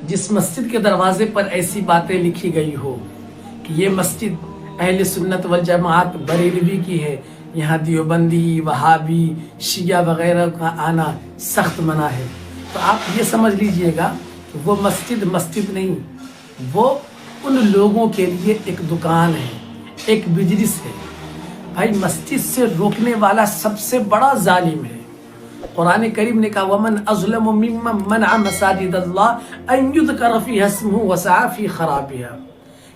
जिस मस्जिद के दरवाजे पर ऐसी बातें लिखी गई हो कि ये मस्जिद अहले सुन्नत वल जमात बरेलवी की है, यहाँ देवबंदी, वहाबी, शिया वगैरह का आना सख्त मना है, तो आप ये समझ लीजिएगा कि वो मस्जिद मस्जिद नहीं, वो उन लोगों के लिए एक दुकान है, एक बिजनेस है। भाई मस्जिद से रोकने वाला सबसे बड़ा जालिम है। कुरान करीम ने कहा वमन अज़लमु मिम्मन मनअ मसाजिद अल्लाह अन युज़करा फ़ीहा इस्मुहु व सअ फ़ी ख़राबिहा,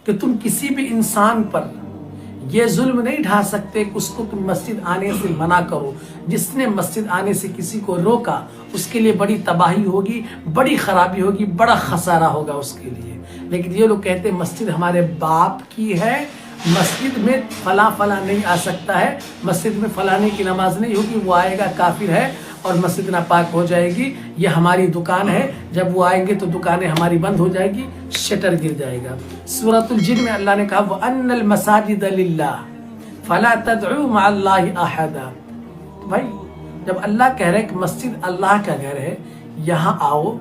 कि तुम किसी भी इंसान पर ये जुल्म नहीं ढा सकते कि उसको तुम मस्जिद आने से मना करो। जिसने मस्जिद आने से किसी को रोका उसके लिए बड़ी तबाही होगी, बड़ी खराबी होगी, बड़ा खसारा होगा उसके लिए। लेकिन ये लोग कहते हैं मस्जिद हमारे बाप की है, मस्जिद में फला फला नहीं आ सकता है, मस्जिद में फलाने की नमाज नहीं होगी, वो आएगा काफिर है और मस्जिद नापाक हो जाएगी। ये हमारी दुकान है, जब वो आएंगे तो दुकानें हमारी बंद हो जाएगी, शटर गिर जाएगा। सूरतुल जिन में अल्लाह ने कहा वो अन्नल मसाजिद लिल्लाह फला तदउ मअल्लाहि अहदा। भाई जब अल्लाह कह रहे हैं कि मस्जिद अल्लाह का घर है, यहाँ आओ,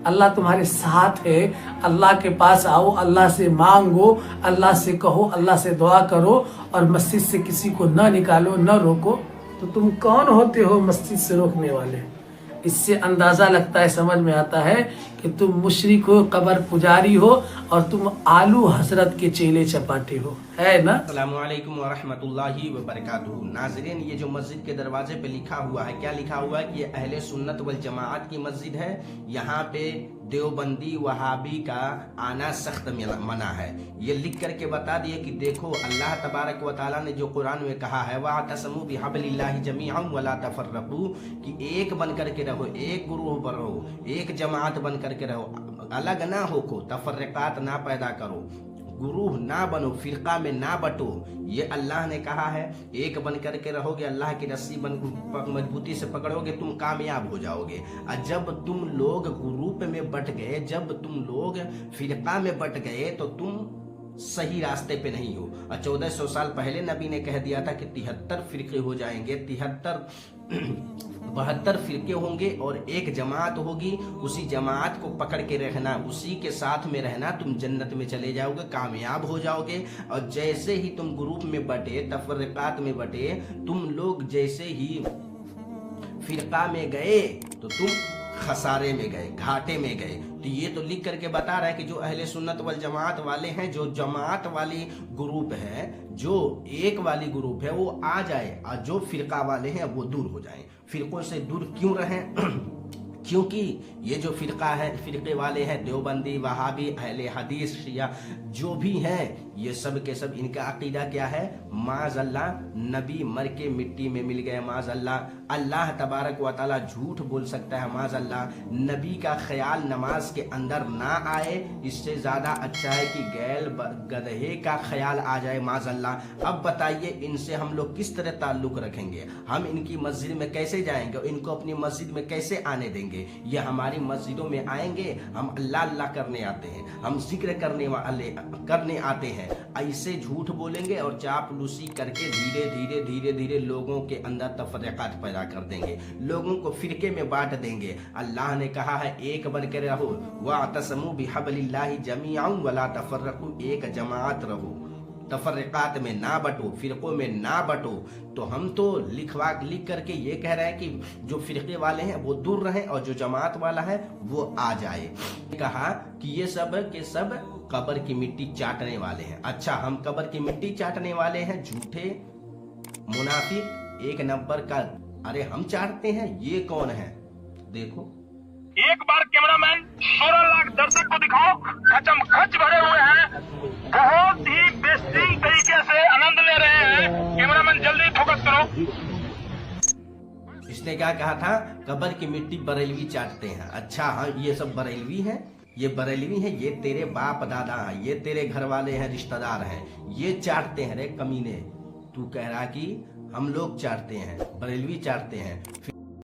अल्लाह तुम्हारे साथ है, अल्लाह के पास आओ, अल्लाह से मांगो, अल्लाह से कहो, अल्लाह से दुआ करो और मस्जिद से किसी को न निकालो, न रोको, तो तुम कौन होते हो मस्जिद से रोकने वाले? इससे अंदाजा लगता है, समझ में आता है कि तुम मुशरिक हो, कब्र पुजारी हो और तुम आलू हजरत के चेले चपाटे हो, है ना। अस्सलामु अलैकुम व रहमतुल्लाहि व बरकातुहू। नाज़रीन, ये जो मस्जिद के दरवाजे पे लिखा हुआ है, क्या लिखा हुआ है कि ये अहले सुन्नत वल जमात की मस्जिद है, यहाँ पे देवबंदी वहाबी का आना सख्त मना है। ये लिख करके बता दिए कि देखो अल्लाह तबारक व तआला ने जो कुरान में कहा है वातसमू बिहब्लिल्लाहि जमीअन वला तफर्रकू, कि एक बन करके रहो, एक गुरूह पर रहो, एक जमात बन करके रहो, अलग ना होको, तफर्रकात ना पैदा करो, गुरूह ना बनो, फिरका में ना बटो। ये अल्लाह ने कहा है। एक बन करके रहोगे, अल्लाह की रस्सी मजबूती से पकड़ोगे, तुम कामयाब हो जाओगे। और जब तुम लोग ग्रुप में बट गए, जब तुम लोग फिरका में बट गए, तो तुम सही रास्ते पे नहीं हो। और 1400 साल पहले नबी ने कह दिया था कि 73 फिरके हो जाएंगे, 72 फिरके होंगे और एक जमात होगी। उसी जमात को पकड़ के रहना, उसी के साथ में रहना, तुम जन्नत में चले जाओगे, कामयाब हो जाओगे। और जैसे ही तुम ग्रुप में बटे, तफर्रकात में बटे, तुम लोग जैसे ही फिरका में गए तो तुम खसारे में गए, घाटे में गए। तो ये तो लिख करके बता रहा है कि जो अहले सुन्नत वल जमात वाले हैं, जो जमात वाली ग्रुप है, जो एक वाली ग्रुप है, वो आ जाए और जो फिरका वाले हैं वो दूर हो जाएं। फिरकों से दूर क्यों रहें? क्योंकि ये जो फिरका है, फिरके वाले हैं, देवबंदी, वहाबी, अहले हदीस, शिया, जो भी हैं, ये सब के सब इनका अकीदा क्या है? माज़अल्लाह नबी मर के मिट्टी में मिल गए, माज़अल्लाह अल्लाह तबारक व तआला झूठ बोल सकता है, माज़अल्लाह नबी का ख्याल नमाज के अंदर ना आए, इससे ज़्यादा अच्छा है कि गैल गधे का ख्याल आ जाए, माज़अल्लाह। अब बताइए इनसे हम लोग किस तरह ताल्लुक़ रखेंगे? हम इनकी मस्जिद में कैसे जाएंगे? इनको अपनी मस्जिद में कैसे आने देंगे? ये हमारी मस्जिदों में आएंगे, हम अल्लाह अल्लाह करने आते हैं, हम जिक्र करने आते हैं, ऐसे झूठ बोलेंगे और चापलूसी करके धीरे धीरे धीरे धीरे लोगों के अंदर तफर्रकात पैदा कर देंगे, लोगों को फिरके में बांट देंगे। अल्लाह ने कहा है एक बन के रहो, वातसमू बिहब्लिल्लाहि जमीअन वला तफर्रकू, एक जमात रहो, तफर्रकात में ना बटो, फिरकों में ना बटो। तो हम तो लिख करके ये कह रहे हैं कि जो फिरके वाले हैं वो दूर रहें और जो जमात वाला है वो आ जाए। कहा कि ये सब के सब कब्र की मिट्टी चाटने वाले हैं। अच्छा, हम कब्र की मिट्टी चाटने वाले हैं, झूठे मुनाफिक, एक नंबर का। अरे हम चाटते हैं, ये कौन है? देखो एक बार कैमरामैन 16 लाख दर्शक को दिखाओ, खचम खच भरे हुए हैं, बहुत ही बेहतरीन तरीके से आनंद ले रहे हैं। कैमरामैन जल्दी फोकस करो। इसने क्या कहा था? कब्र की मिट्टी बरेलवी चाटते हैं। अच्छा हाँ, ये सब बरेलवी हैं, ये बरेलवी हैं, ये तेरे बाप दादा हैं, ये तेरे घर वाले हैं, रिश्तेदार हैं, ये चाटते हैं। रे कमीने, तू कह रहा कि हम लोग चाटते हैं, बरेलवी चाटते हैं।